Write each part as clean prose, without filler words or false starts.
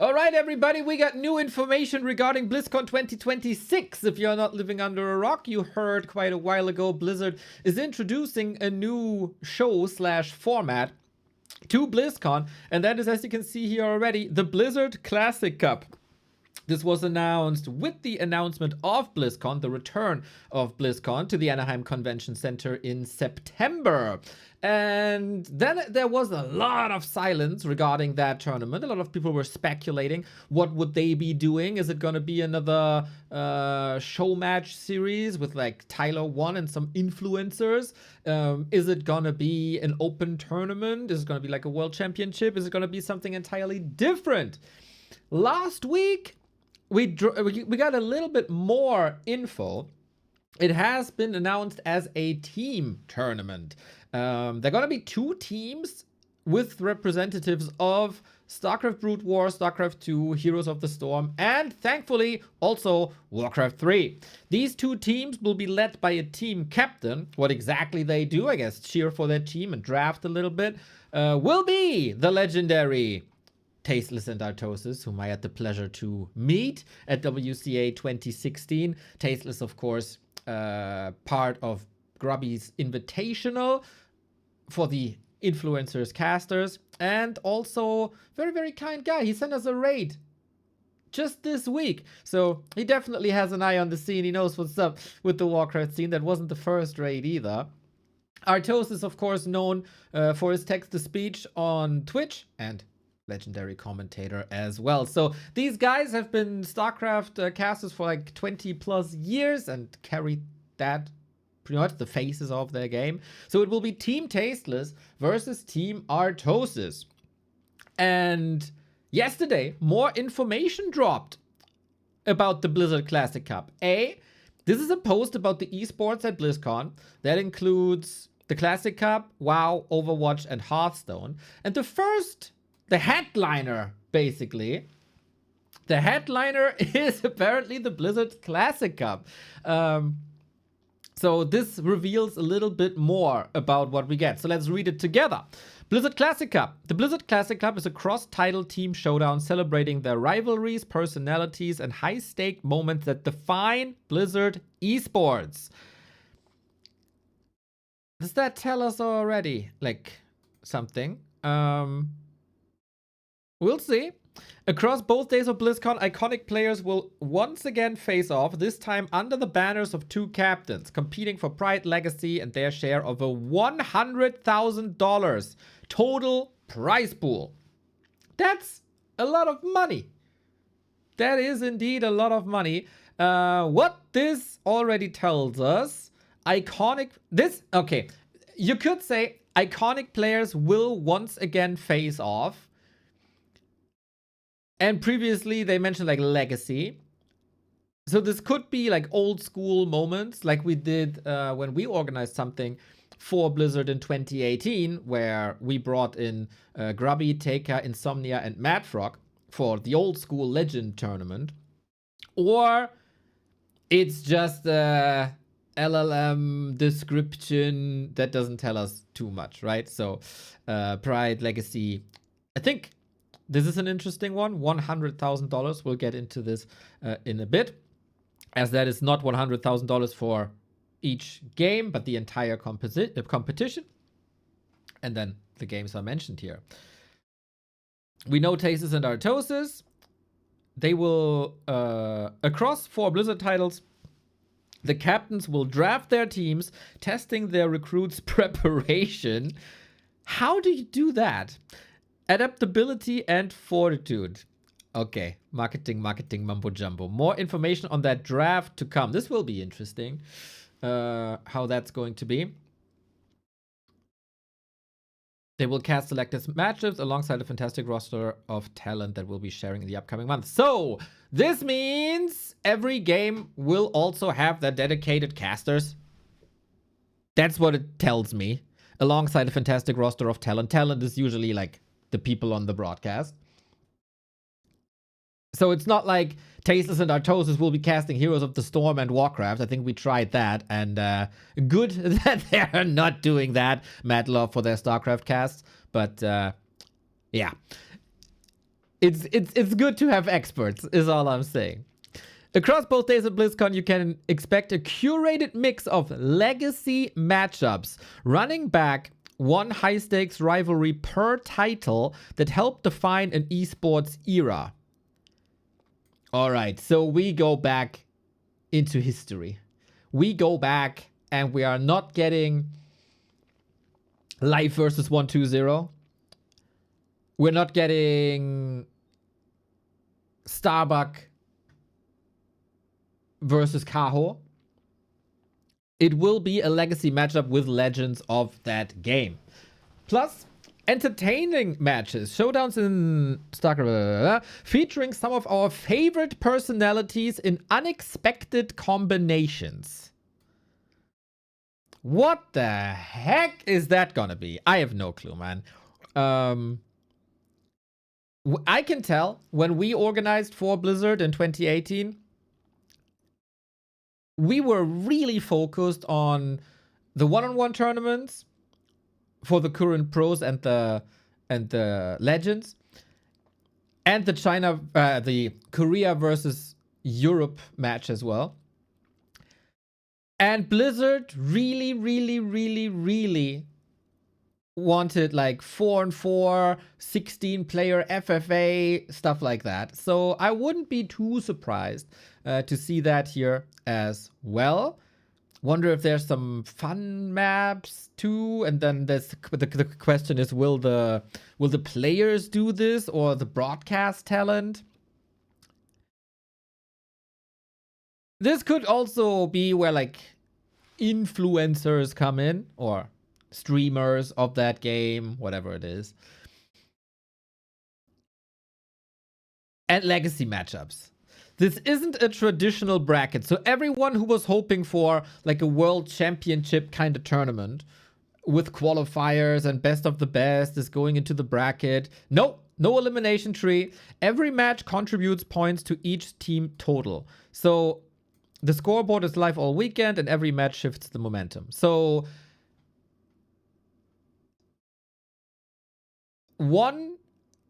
All right, everybody, we got new information regarding BlizzCon 2026. If you're not living under a rock, you heard quite a while ago Blizzard is introducing a new show/format to BlizzCon, and that is, as you can see here already, the Blizzard Classic Cup. This was announced with the announcement of BlizzCon, the return of BlizzCon to the Anaheim Convention Center in September. And then there was a lot of silence regarding that tournament. A lot of people were speculating, what would they be doing? Is it going to be another show match series with like Tyler 1 and some influencers? Is it going to be an open tournament? Is it going to be like a world championship? Is it going to be something entirely different? Last week, we got a little bit more info. It has been announced as a team tournament. There are going to be two teams with representatives of StarCraft Brood War, StarCraft 2, Heroes of the Storm, and thankfully also Warcraft 3. These two teams will be led by a team captain. What exactly they do, I guess, cheer for their team and draft a little bit, will be the legendary Tasteless and Artosis, whom I had the pleasure to meet at WCA 2016. Tasteless, of course, part of Grubby's Invitational for the influencers casters, and also very, very kind guy. He sent us a raid just this week, so he definitely has an eye on the scene. He knows what's up with the Warcraft scene. That wasn't the first raid either. Artosis is, of course, known for his text-to-speech on Twitch and legendary commentator as well. So these guys have been StarCraft casters for like 20 plus years and carried that pretty much the faces of their game. So it will be Team Tasteless versus Team Artosis. And yesterday, more information dropped about the Blizzard Classic Cup. This is a post about the esports at BlizzCon that includes the Classic Cup, WoW, Overwatch, and Hearthstone. And the headliner, basically, the headliner is apparently the Blizzard Classic Cup. So this reveals a little bit more about what we get. So let's read it together. Blizzard Classic Cup. The Blizzard Classic Cup is a cross-title team showdown celebrating their rivalries, personalities, and high-stake moments that define Blizzard esports. Does that tell us already, like, something? We'll see. Across both days of BlizzCon, iconic players will once again face off, this time under the banners of two captains, competing for pride, legacy, and their share of a $100,000 total prize pool. That's a lot of money. That is indeed a lot of money. What this already tells us, you could say iconic players will once again face off. And previously, they mentioned like legacy. So this could be like old school moments like we did when we organized something for Blizzard in 2018, where we brought in Grubby, Taker, Insomnia, and Madfrog for the old school Legend tournament. Or it's just a LLM description that doesn't tell us too much, right? So Pride, Legacy, I think this is an interesting one. $100,000. We'll get into this in a bit, as that is not $100,000 for each game, but the entire competition. And then the games are mentioned here. We know Tasteless and Artosis. They will, across 4 Blizzard titles, the captains will draft their teams, testing their recruits' preparation. How do you do that? Adaptability and fortitude. Okay, marketing, mumbo jumbo. More information on that draft to come. This will be interesting, how that's going to be. They will cast selected matchups alongside a fantastic roster of talent that we'll be sharing in the upcoming months. So this means every game will also have their dedicated casters. That's what it tells me. Alongside a fantastic roster of talent. Talent is usually like the people on the broadcast. So it's not like Tasteless and Artosis will be casting Heroes of the Storm and Warcraft. I think we tried that, and good that they're not doing that. Mad love for their StarCraft casts, but yeah. It's good to have experts, is all I'm saying. Across both days of BlizzCon, you can expect a curated mix of legacy matchups, running back one high-stakes rivalry per title that helped define an esports era. All right, so we go back into history. We go back and we are not getting Life versus 120. We're not getting Starbuck versus Kaho. It will be a legacy matchup with legends of that game. Plus, entertaining matches, showdowns in StarCraft, featuring some of our favorite personalities in unexpected combinations. What the heck is that gonna be? I have no clue, man. I can tell when we organized for Blizzard in 2018, we were really focused on the one-on-one tournaments for the current pros and the legends, and the Korea versus Europe match as well. And Blizzard really wanted like 4-on-4, 16-player FFA, stuff like that. So I wouldn't be too surprised to see that here as well. Wonder if there's some fun maps too. And then there's the question is, will the players do this or the broadcast talent? This could also be where like influencers come in, or streamers of that game, whatever it is. And legacy matchups. This isn't a traditional bracket, so everyone who was hoping for like a world championship kind of tournament with qualifiers and best of the best is going into the bracket. No elimination tree. Every match contributes points to each team total. So the scoreboard is live all weekend and every match shifts the momentum. So one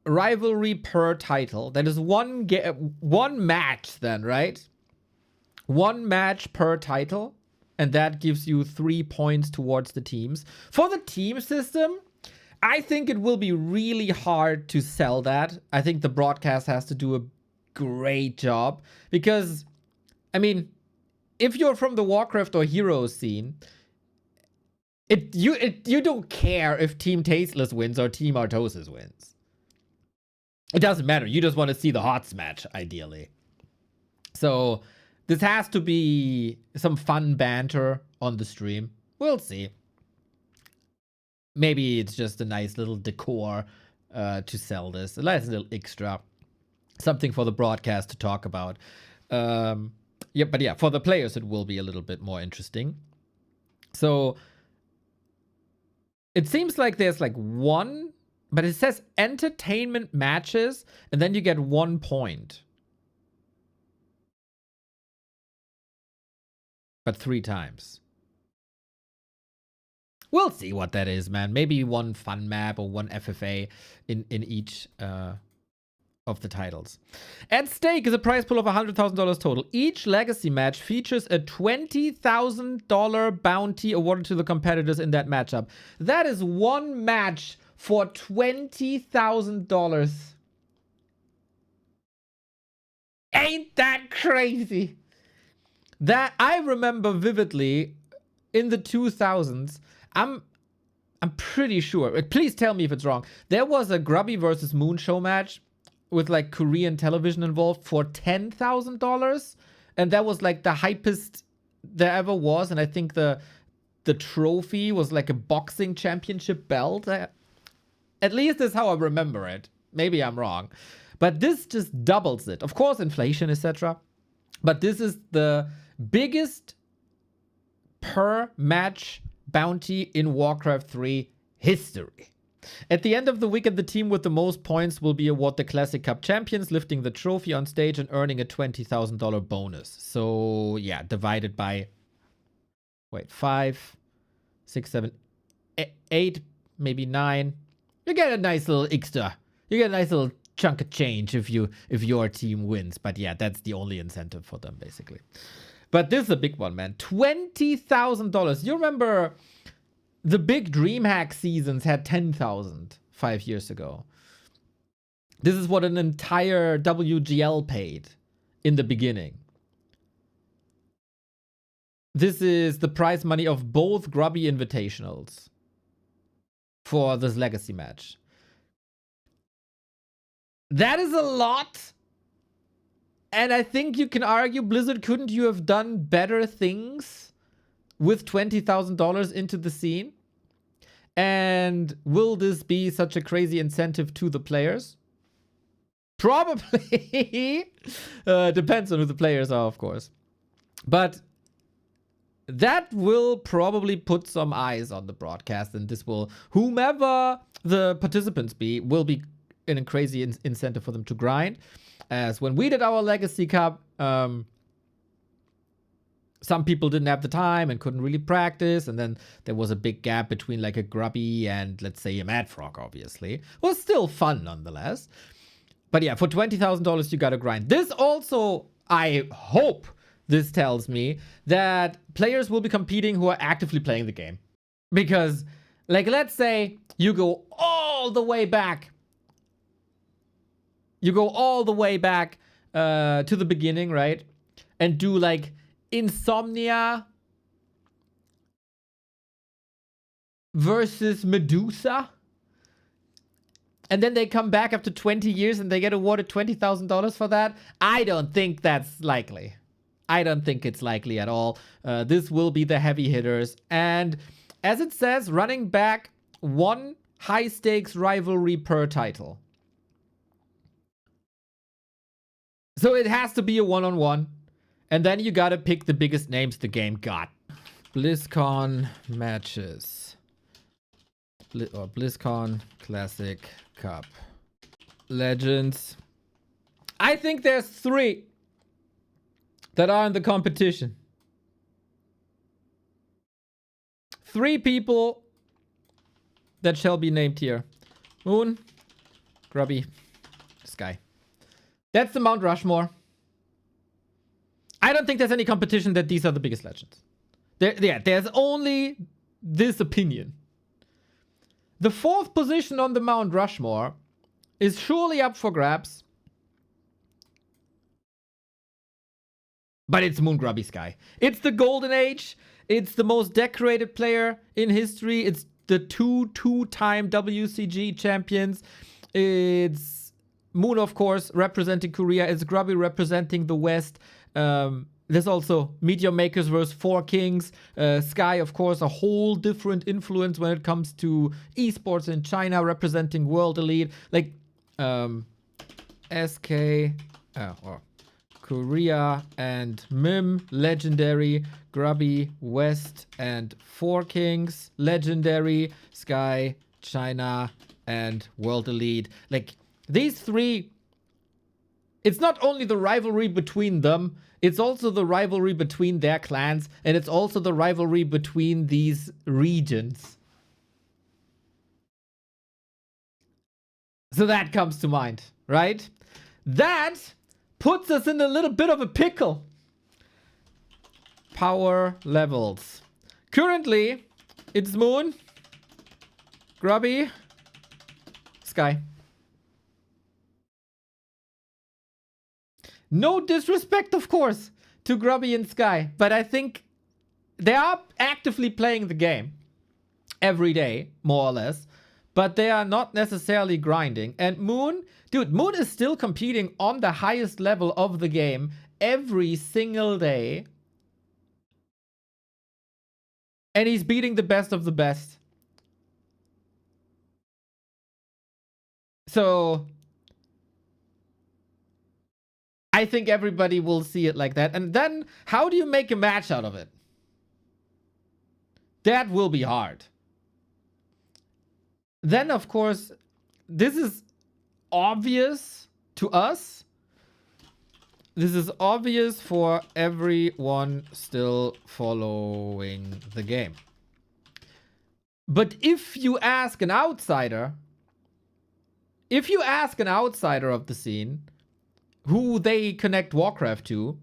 rivalry per title. That is one match then, right? One match per title. And that gives you 3 points towards the teams. For the team system, I think it will be really hard to sell that. I think the broadcast has to do a great job. Because, I mean, if you're from the Warcraft or Heroes scene, you don't care if Team Tasteless wins or Team Artosis wins. It doesn't matter. You just want to see the HOTS match, ideally. So this has to be some fun banter on the stream. We'll see. Maybe it's just a nice little decor to sell this. A nice little extra. Something for the broadcast to talk about. Yeah, but yeah, for the players, it will be a little bit more interesting. So it seems like there's like one, but it says entertainment matches, and then you get 1 point. But 3 times. We'll see what that is, man. Maybe one fun map or one FFA in each of the titles. At stake is a prize pool of $100,000 total. Each legacy match features a $20,000 bounty awarded to the competitors in that matchup. That is one match for $20,000. Ain't that crazy? That I remember vividly in the 2000s. I'm pretty sure. Please tell me if it's wrong. There was a Grubby versus Moonshow match with like Korean television involved for $10,000, and that was like the hypest there ever was. And I think the trophy was like a boxing championship belt. At least that's how I remember it. Maybe I'm wrong, but this just doubles it. Of course, inflation, etc. But this is the biggest per match bounty in Warcraft 3 history. At the end of the weekend, the team with the most points will be awarded the Classic Cup champions, lifting the trophy on stage and earning a $20,000 bonus. So, yeah, divided by, 5, 6, 7, 8, maybe 9. You get a nice little extra. You get a nice little chunk of change if your team wins. But yeah, that's the only incentive for them, basically. But this is a big one, man. $20,000. You remember the big DreamHack seasons had 10,000 5 years ago. This is what an entire WGL paid in the beginning. This is the prize money of both Grubby Invitationals for this legacy match. That is a lot. And I think you can argue, Blizzard, couldn't you have done better things with $20,000 into the scene? And will this be such a crazy incentive to the players? Probably. Depends on who the players are, of course. But that will probably put some eyes on the broadcast, and this will, whomever the participants be, will be in a crazy incentive for them to grind. As when we did our Legacy Cup, some people didn't have the time and couldn't really practice, and then there was a big gap between like a Grubby and, let's say, a Mad Frog, obviously. It was still fun nonetheless. But yeah, for $20,000, you gotta grind. This also, I hope this tells me that players will be competing who are actively playing the game. Because, like, let's say you go all the way back. You go all the way back to the beginning, right? And do, like, Insomnia versus Medusa. And then they come back after 20 years and they get awarded $20,000 for that. I don't think that's likely. I don't think it's likely at all. This will be the heavy hitters. And as it says, running back one high-stakes rivalry per title. So it has to be a one-on-one. And then you gotta pick the biggest names the game got. Blizzcon matches. Blizzcon Classic Cup. Legends. I think there's 3 that are in the competition. 3 people that shall be named here. Moon, Grubby, Sky. That's the Mount Rushmore. I don't think there's any competition that these are the biggest legends. There's only this opinion. The 4th position on the Mount Rushmore is surely up for grabs. But it's Moon Grubby Sky. It's the golden age. It's the most decorated player in history. It's the two-time WCG champions. It's Moon, of course, representing Korea. It's Grubby representing the West. There's also Meteor Makers versus 4 Kings. Sky, of course, a whole different influence when it comes to esports in China, representing World Elite. Like, SK, or Korea and Mim, legendary. Grubby, West, and 4 Kings, legendary. Sky, China, and World Elite. Like, these 3, it's not only the rivalry between them, it's also the rivalry between their clans, and it's also the rivalry between these regions. So that comes to mind, right? That puts us in a little bit of a pickle. Power levels. Currently, it's Moon, Grubby, Sky. No disrespect, of course, to Grubby and Sky, but I think they are actively playing the game every day, more or less, but they are not necessarily grinding. And Moon, dude, Moon is still competing on the highest level of the game every single day. And he's beating the best of the best. So I think everybody will see it like that. And then how do you make a match out of it? That will be hard. Then, of course, this is obvious to us. This is obvious for everyone still following the game. But if you ask an outsider, if you ask an outsider of the scene who they connect Warcraft to,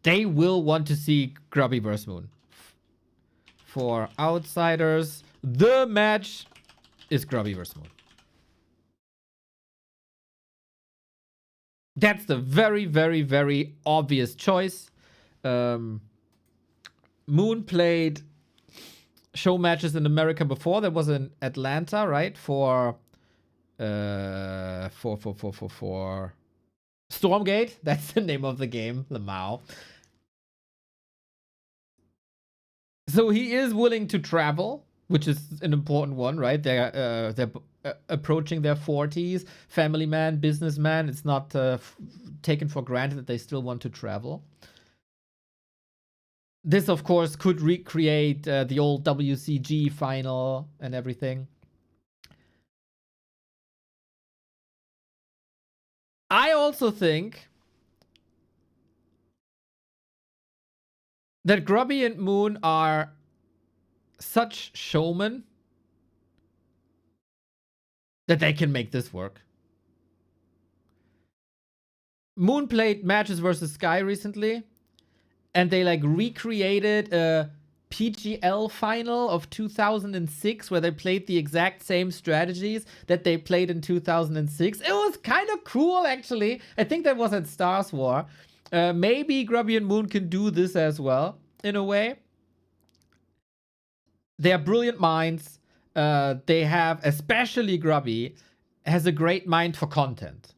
they will want to see Grubby vs. Moon. For outsiders, the match is Grubby vs. Moon. That's the very, very, very obvious choice. Moon played show matches in America before. There was in Atlanta, right? For Stormgate. That's the name of the game, Lamau. So he is willing to travel, which is an important one, right? They're approaching their 40s, family man, businessman. It's not taken for granted that they still want to travel. This, of course, could recreate the old WCG final and everything. I also think that Grubby and Moon are such showmen that they can make this work. Moon played matches versus Sky recently, and they like recreated a PGL final of 2006 where they played the exact same strategies that they played in 2006. It was kind of cool, actually. I think that was at Stars War. Maybe Grubby and Moon can do this as well, in a way. They are brilliant minds. They have, especially Grubby, has a great mind for content.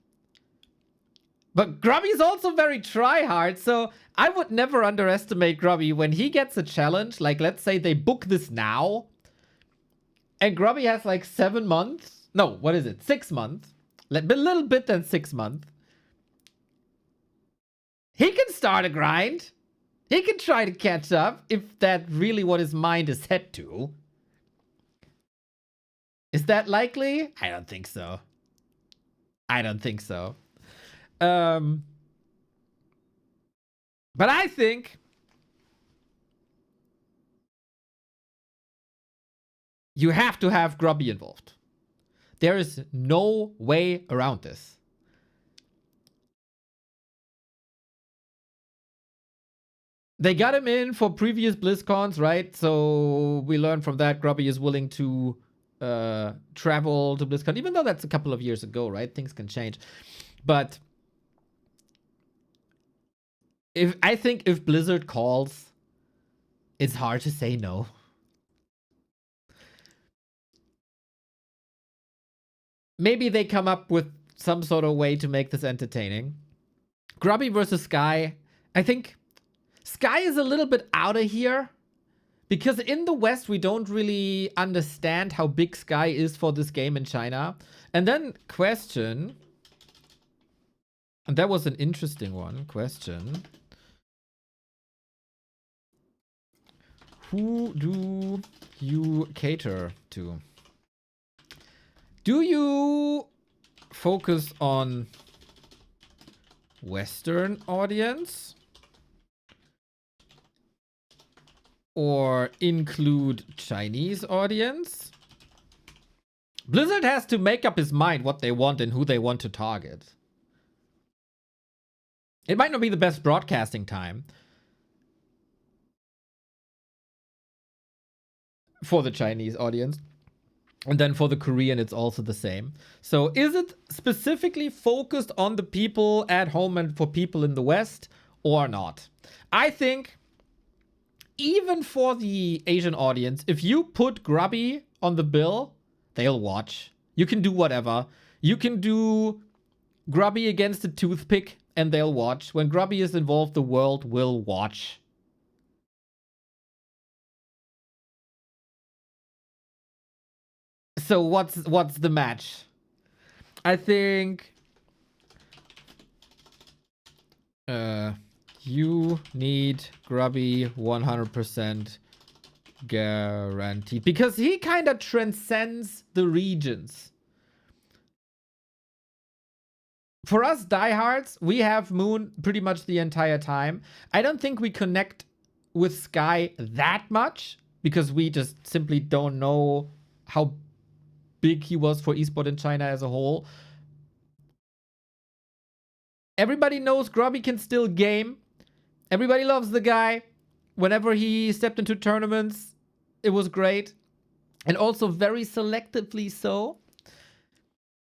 But Grubby is also very try-hard, so I would never underestimate Grubby. When he gets a challenge, like let's say they book this now, and Grubby has like 7 months. No, what is it? 6 months. A little bit than 6 months. He can start a grind. He can try to catch up if that's really what his mind is set to. Is that likely? I don't think so. I don't think so. But I think you have to have Grubby involved. There is no way around this. They got him in for previous BlizzCons, right? So we learned from that Grubby is willing to travel to BlizzCon, even though that's a couple of years ago, right? Things can change. But I think if Blizzard calls, it's hard to say no. Maybe they come up with some sort of way to make this entertaining. Grubby versus Sky. I think Sky is a little bit out of here. Because in the West, we don't really understand how big Sky is for this game in China. And then question. And that was an interesting one. Question. Who do you cater to? Do you focus on Western audience? Or include Chinese audience? Blizzard has to make up his mind what they want and who they want to target. It might not be the best broadcasting time for the Chinese audience. And then for the Korean, it's also the same. So is it specifically focused on the people at home and for people in the West or not? I think even for the Asian audience, if you put Grubby on the bill, they'll watch. You can do whatever. You can do Grubby against a toothpick and they'll watch. When Grubby is involved, the world will watch. So what's the match? I think you need Grubby 100% guaranteed. Because he kind of transcends the regions. For us diehards, we have Moon pretty much the entire time. I don't think we connect with Sky that much. Because we just simply don't know how big he was for esport in China as a whole. Everybody knows Grubby can still game. Everybody loves the guy. Whenever he stepped into tournaments, it was great. And also very selectively so.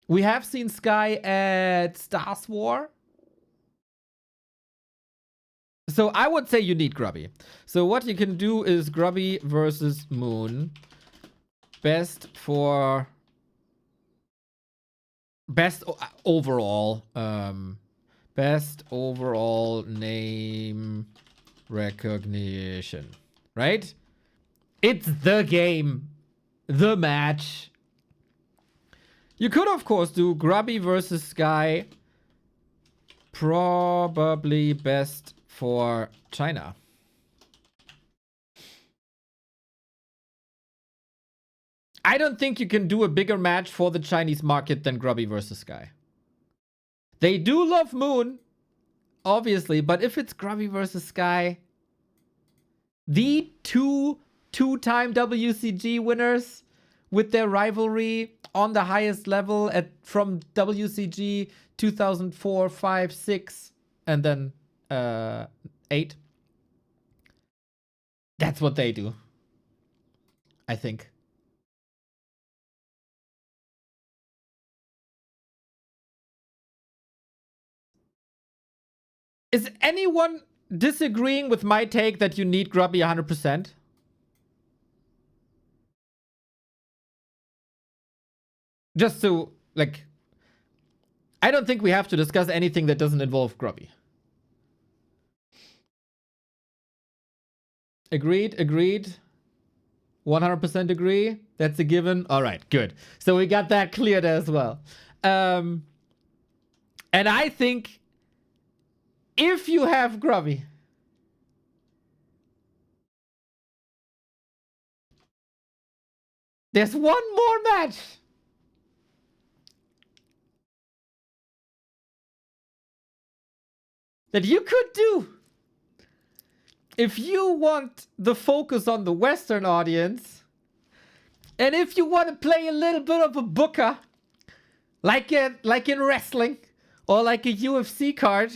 We have seen Sky at Stars War. So I would say you need Grubby. So what you can do is Grubby versus Moon. Best overall. Best overall name recognition. Right? It's the game. The match. You could, of course, do Grubby versus Sky. Probably best for China. I don't think you can do a bigger match for the Chinese market than Grubby versus Sky. They do love Moon, obviously, but if it's Grubby versus Sky, the two-time WCG winners with their rivalry on the highest level from WCG 2004, 5, 6, and then 8. That's what they do, I think. Is anyone disagreeing with my take that you need Grubby 100%? Just so, like, I don't think we have to discuss anything that doesn't involve Grubby. Agreed, agreed. 100% agree. That's a given. All right, good. So we got that cleared as well. And I think if you have Grubby, there's one more match. That you could do. If you want the focus on the Western audience, and if you want to play a little bit of a booker, like in wrestling, or like a UFC card,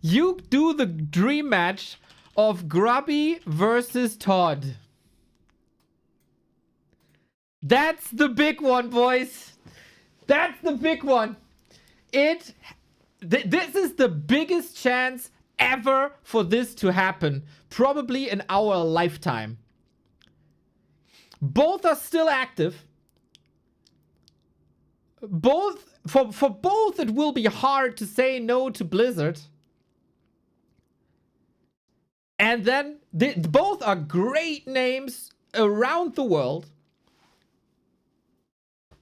you do the dream match of Grubby versus Todd. That's the big one, boys. That's the big one. This is the biggest chance ever for this to happen. Probably in our lifetime. Both are still active. For both, it will be hard to say no to Blizzard. And then both are great names around the world.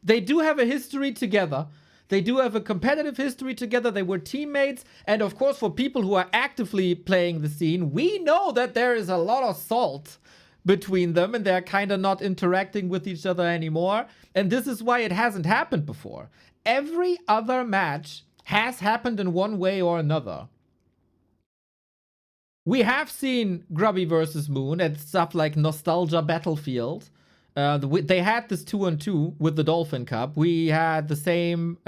They do have a history together. They do have a competitive history together. They were teammates. And of course, for people who are actively playing the scene, we know that there is a lot of salt between them and they're kind of not interacting with each other anymore. And this is why it hasn't happened before. Every other match has happened in one way or another. We have seen Grubby versus Moon at stuff like Nostalgia Battlefield. They had this 2-on-2 with the Dolphin Cup. We had the same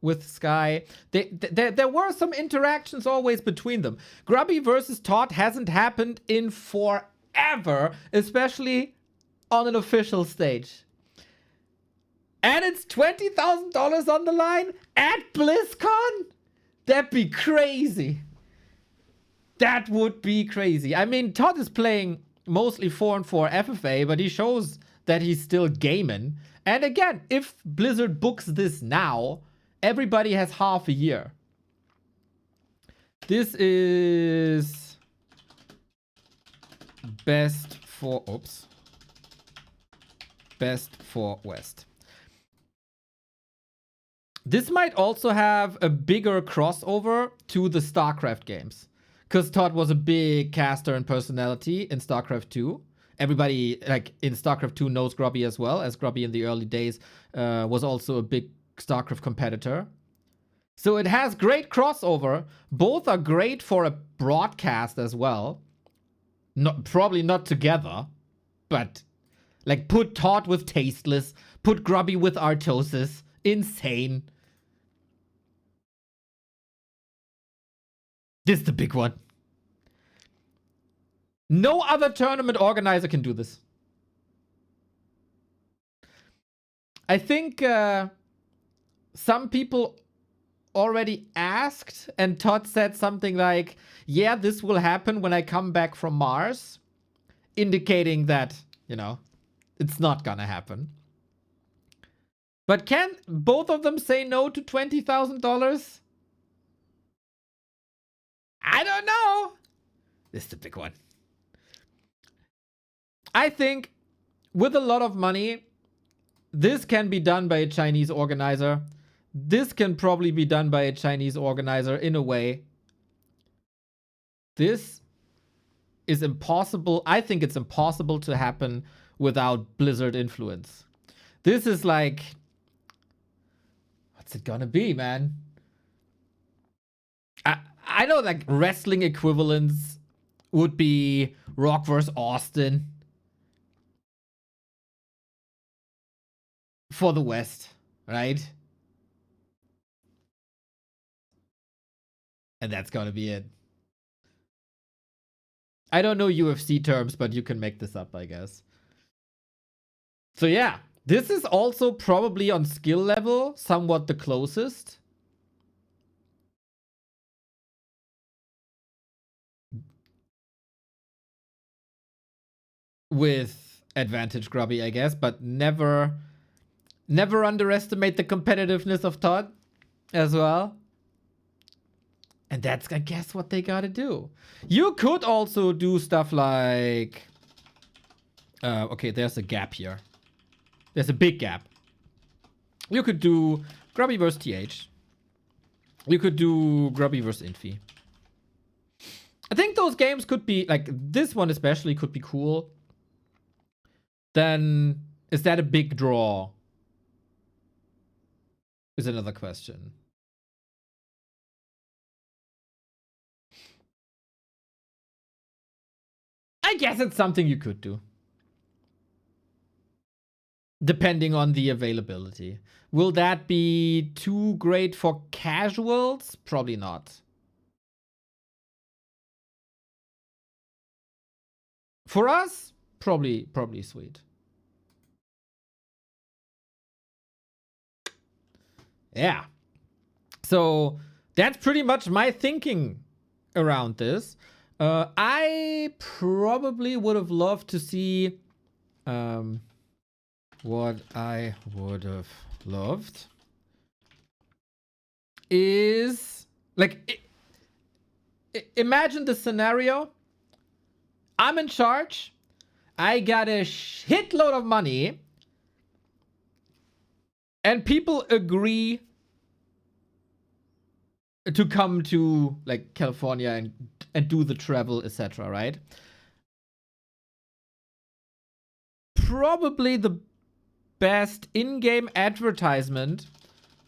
with Sky. There were some interactions always between them. Grubby versus Todd hasn't happened in forever, especially on an official stage. And it's $20,000 on the line at BlizzCon? That'd be crazy. That would be crazy. I mean, Todd is playing mostly 4-on-4 FFA, but he shows that he's still gaming. And again, if Blizzard books this now, everybody has half a year. This is best for West. This might also have a bigger crossover to the StarCraft games. Because Todd was a big caster and personality in StarCraft 2. Everybody, like, in StarCraft 2 knows Grubby as well, as Grubby in the early days was also a big StarCraft competitor. So it has great crossover. Both are great for a broadcast as well. Probably not together, but Like, put Todd with Tasteless. Put Grubby with Artosis. Insane. This is the big one. No other tournament organizer can do this. I think some people already asked, and Todd said something like, yeah, this will happen when I come back from Mars, indicating that, you know, it's not gonna happen. But can both of them say no to $20,000? I don't know. This is the big one. I think with a lot of money, this can be done by a Chinese organizer. This can probably be done by a Chinese organizer in a way. This is impossible. I think it's impossible to happen without Blizzard influence. This is like, what's it gonna be, man? I know, like, wrestling equivalents would be Rock vs. Austin for the West, right? And that's gonna be it. I don't know UFC terms, but you can make this up, I guess. So yeah, this is also probably on skill level somewhat the closest. With advantage Grubby, I guess, but never underestimate the competitiveness of Todd as well. And that's, I guess, what they gotta do. You could also do stuff like... okay, there's a gap here. There's a big gap. You could do Grubby vs. TH. You could do Grubby vs. Infi. I think those games could be, like, this one especially could be cool. Then, is that a big draw? Is another question. I guess it's something you could do. Depending on the availability. Will that be too great for casuals? Probably not. For us, probably sweet. Yeah. So that's pretty much my thinking around this. I probably would have loved to see what I would have loved is, like, imagine the scenario. I'm in charge. I got a shitload of money. And people agree to come to, like, California and do the travel, etc., right? Probably the best in-game advertisement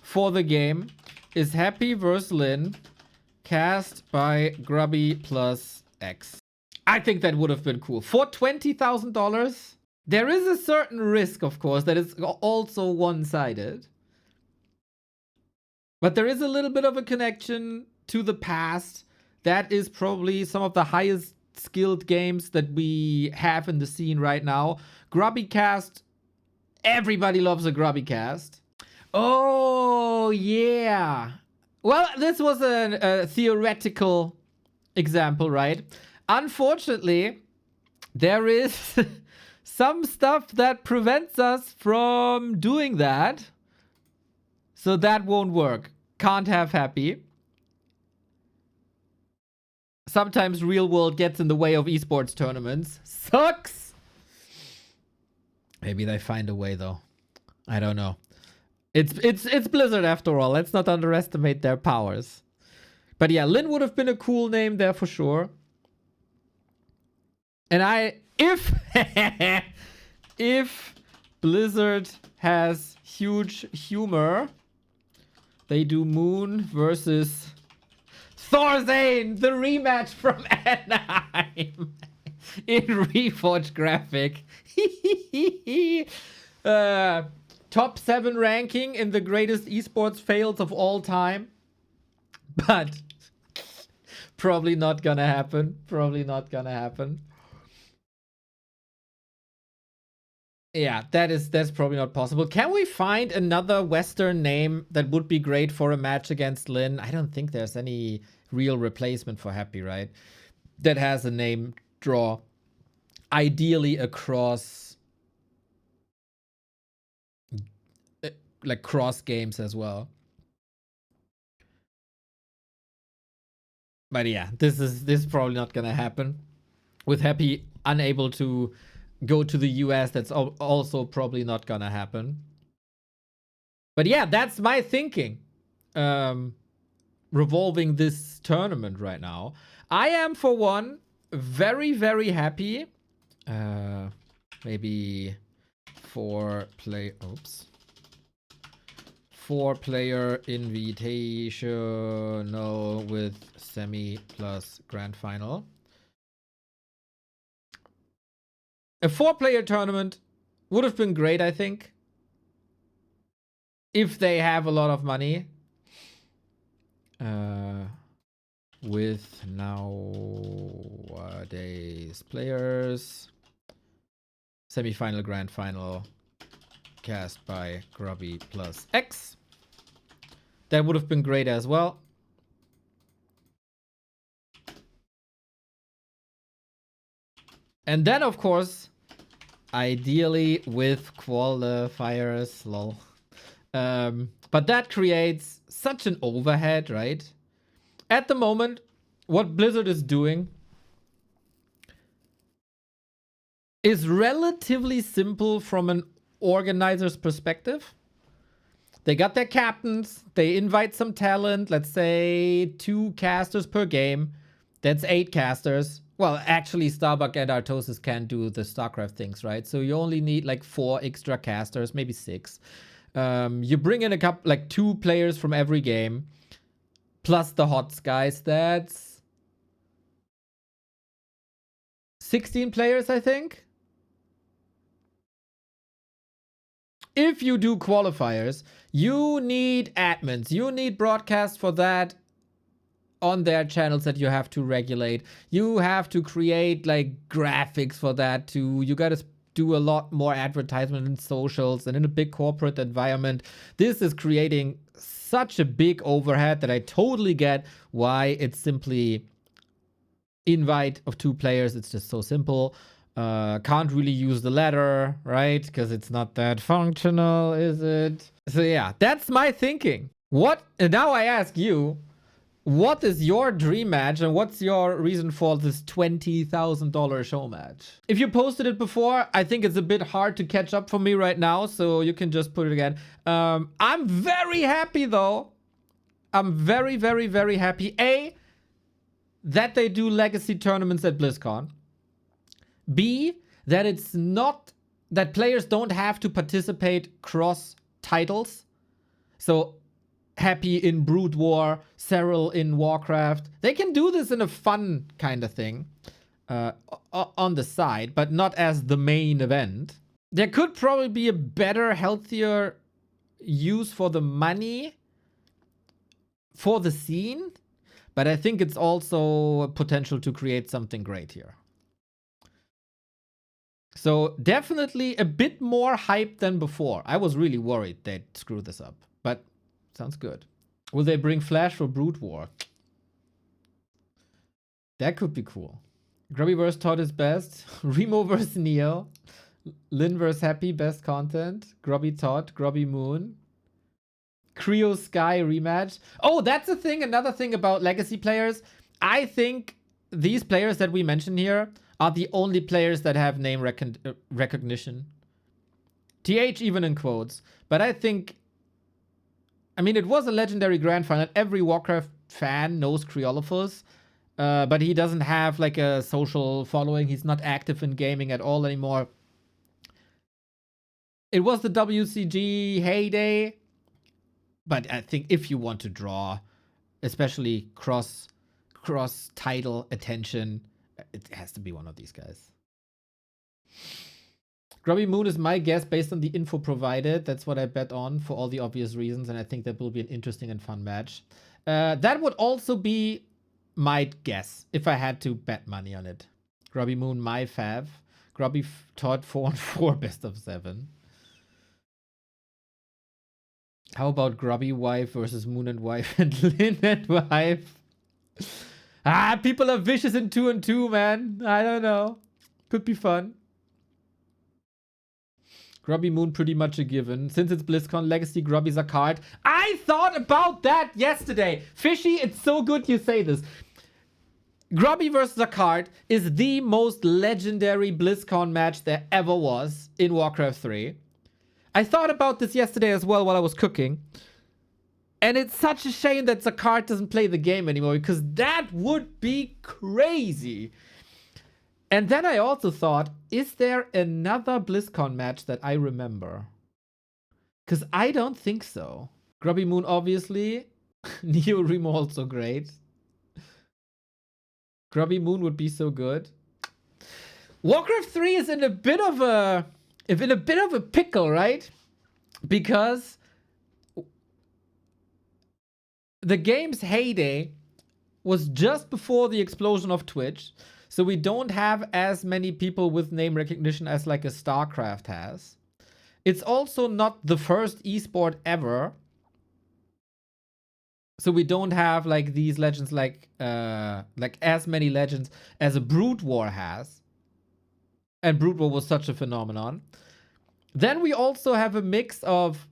for the game is Happy vs. Lin, cast by Grubby plus X. I think that would have been cool. For $20,000, there is a certain risk, of course, that is also one-sided. But there is a little bit of a connection to the past. That is probably some of the highest skilled games that we have in the scene right now. Grubby cast. Everybody loves a Grubby cast. Oh, yeah. Well, this was a theoretical example, right? Unfortunately, there is some stuff that prevents us from doing that. So that won't work. Can't have Happy. Sometimes real world gets in the way of esports tournaments. Sucks. Maybe they find a way though. I don't know. It's Blizzard after all. Let's not underestimate their powers. But yeah, Lin would have been a cool name there for sure. And if Blizzard has huge humor, they do Moon versus Thorzane, the rematch from Anaheim. in Reforged graphic. Top 7 ranking in the greatest esports fails of all time. But probably not gonna happen. Probably not gonna happen. Yeah, that's probably not possible. Can we find another Western name that would be great for a match against Lin? I don't think there's any real replacement for Happy, right? That has a name draw. Ideally across like cross games as well. But yeah, this is probably not gonna happen. With Happy unable to go to the US, that's also probably not gonna happen. But yeah, that's my thinking. Revolving this tournament right now. I am, for one, very, very happy. Maybe 4-player invitational with semi plus grand final. A 4-player tournament would have been great, I think, if they have a lot of money. With nowadays players, semi-final, grand final, cast by Grubby plus X. That would have been great as well. And then, of course, ideally with qualifiers, lol. But that creates such an overhead, right? At the moment, what Blizzard is doing is relatively simple from an organizer's perspective. They got their captains, they invite some talent, let's say 2 casters per game. That's 8 casters. Well, actually, Starbuck and Artosis can do the StarCraft things, right? So you only need like 4 extra casters, maybe 6. You bring in a couple, like 2 players from every game, plus the HOTS guys. That's 16 players, I think. If you do qualifiers, you need admins. You need broadcast for that on their channels that you have to regulate. You have to create like graphics for that too. You got to do a lot more advertisement in socials and in a big corporate environment. This is creating such a big overhead that I totally get why it's simply invite of 2 players. It's just so simple. Can't really use the ladder, right? Because it's not that functional, is it? So yeah, that's my thinking. And now I ask you, what is your dream match and what's your reason for this $20,000 show match? If you posted it before, I think it's a bit hard to catch up for me right now, so you can just put it again. I'm very happy though. I'm very, very, very happy. A, that they do legacy tournaments at Blizzcon. B, that it's not that players don't have to participate cross titles. So Happy in Brood War, Cyril in Warcraft. They can do this in a fun kind of thing on the side, but not as the main event. There could probably be a better, healthier use for the money for the scene, but I think it's also a potential to create something great here. So definitely a bit more hype than before. I was really worried they'd screw this up, but sounds good. Will they bring Flash for Brood War? That could be cool. Grubby vs. Todd is best. Remo vs. Neo. Lin vs. Happy, best content. Grubby Todd, Grubby Moon. Creo Sky rematch. Oh, that's a thing. Another thing about legacy players. I think these players that we mentioned here are the only players that have name recognition. TH even in quotes. But I think, I mean, it was a legendary grand final. Every Warcraft fan knows Creolophus. But he doesn't have like a social following. He's not active in gaming at all anymore. It was the WCG heyday. But I think if you want to draw, especially cross title attention, It has to be one of these guys. Grubby Moon is my guess based on the info provided. That's what I bet on for all the obvious reasons, and I think that will be an interesting and fun match. That would also be my guess if I had to bet money on it. Grubby Moon, my fav. Grubby Todd 4-4, best of 7. How about Grubby Wife versus Moon and Wife and Lin and Wife? People are vicious in 2-2, man. I don't know. Could be fun. Grubby Moon pretty much a given. Since it's BlizzCon, Legacy Grubby's a card. I thought about that yesterday. Fishy, it's so good you say this. Grubby versus a card is the most legendary BlizzCon match there ever was in Warcraft 3. I thought about this yesterday as well while I was cooking. And it's such a shame that Zakard doesn't play the game anymore, because that would be crazy. And then I also thought, is there another BlizzCon match that I remember? Because I don't think so. Grubby Moon, obviously. Neo Remo also great. Grubby Moon would be so good. Warcraft 3 is in a bit of a pickle, right? Because the game's heyday was just before the explosion of Twitch. So we don't have as many people with name recognition as like a StarCraft has. It's also not the first esport ever. So we don't have like these legends like as many legends as a Brood War has. And Brood War was such a phenomenon. Then we also have a mix of...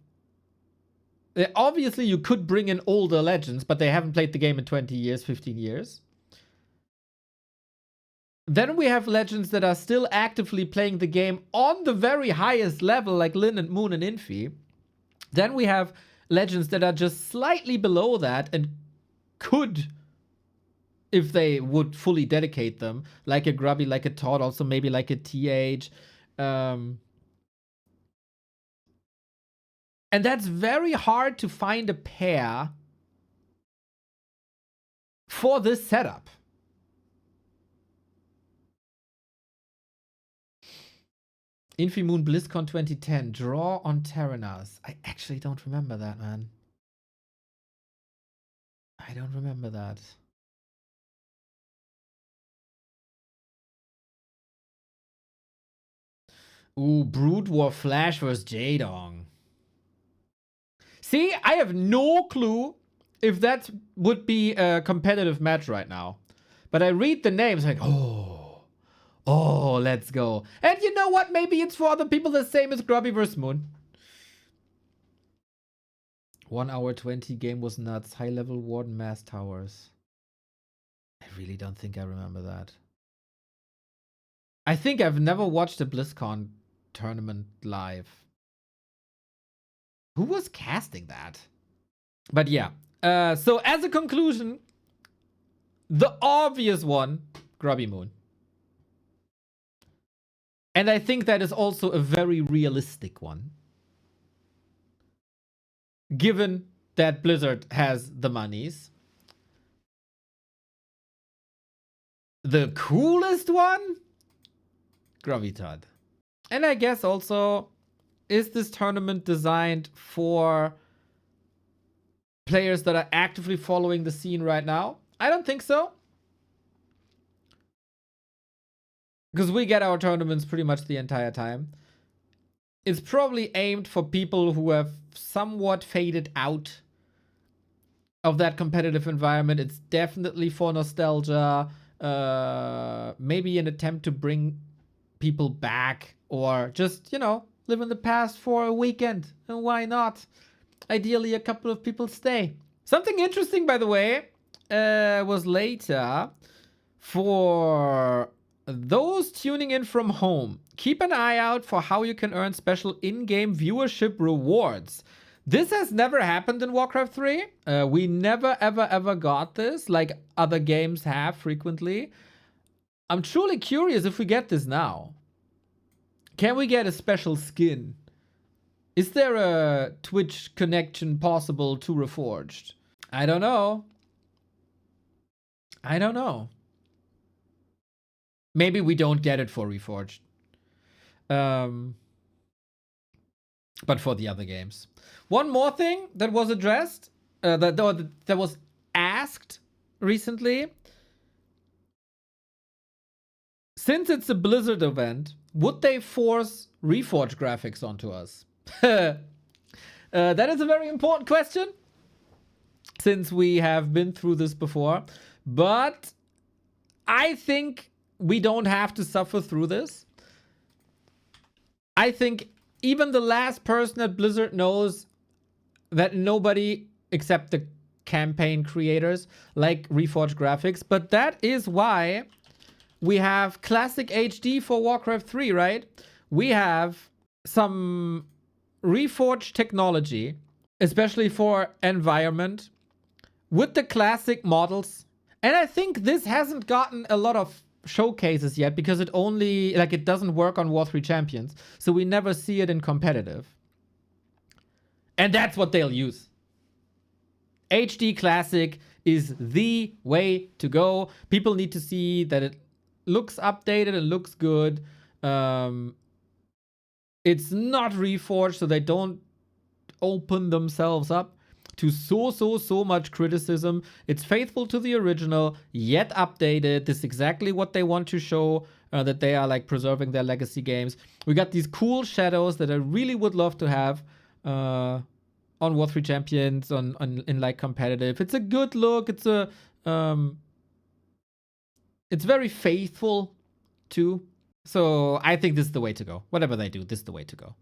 Obviously, you could bring in older legends, but they haven't played the game in 20 years, 15 years. Then we have legends that are still actively playing the game on the very highest level, like Lin and Moon and Infi. Then we have legends that are just slightly below that and could, if they would fully dedicate them, like a Grubby, like a Todd, also maybe like a TH. And that's very hard to find a pair for this setup. Infimoon BlizzCon 2010. Draw on Terranas. I actually don't remember that, man. I don't remember that. Ooh, Brood War Flash vs. Jaedong. See, I have no clue if that would be a competitive match right now. But I read the names like, oh, let's go. And you know what? Maybe it's for other people the same as Grubby vs. Moon. 1 hour 20 game was nuts. High level Warden Mass Towers. I really don't think I remember that. I think I've never watched a BlizzCon tournament live. Who was casting that? But yeah. So as a conclusion, the obvious one, Grubby Moon. And I think that is also a very realistic one. Given that Blizzard has the monies. The coolest one? Grubby Todd. And I guess also, is this tournament designed for players that are actively following the scene right now? I don't think so. Because we get our tournaments pretty much the entire time. It's probably aimed for people who have somewhat faded out of that competitive environment. It's definitely for nostalgia. Maybe an attempt to bring people back, or just, you know, live in the past for a weekend. And why not? Ideally, a couple of people stay. Something interesting, by the way, was later for those tuning in from home. Keep an eye out for how you can earn special in-game viewership rewards. This has never happened in Warcraft 3. We never, ever got this like other games have frequently. I'm truly curious if we get this now. Can we get a special skin? Is there a Twitch connection possible to Reforged? I don't know. I don't know. Maybe we don't get it for Reforged. But for the other games. One more thing that was addressed, that was asked recently. Since it's a Blizzard event, would they force Reforged graphics onto us? That is a very important question, since we have been through this before. But I think we don't have to suffer through this. I think even the last person at Blizzard knows that nobody except the campaign creators like Reforged graphics. But that is why we have classic HD for Warcraft 3, right? We have some Reforged technology, especially for environment, with the classic models. And I think this hasn't gotten a lot of showcases yet because it only, like, it doesn't work on War 3 Champions. So we never see it in competitive. And that's what they'll use. HD Classic is the way to go. People need to see that it looks updated and looks good. It's not reforged, so they don't open themselves up to so much criticism. It's faithful to the original, yet updated. This is exactly what they want to show, that they are like preserving their legacy games. We got these cool shadows that I really would love to have on War 3 Champions, in like competitive. It's a good look. It's a it's very faithful too. So I think this is the way to go. Whatever they do, this is the way to go.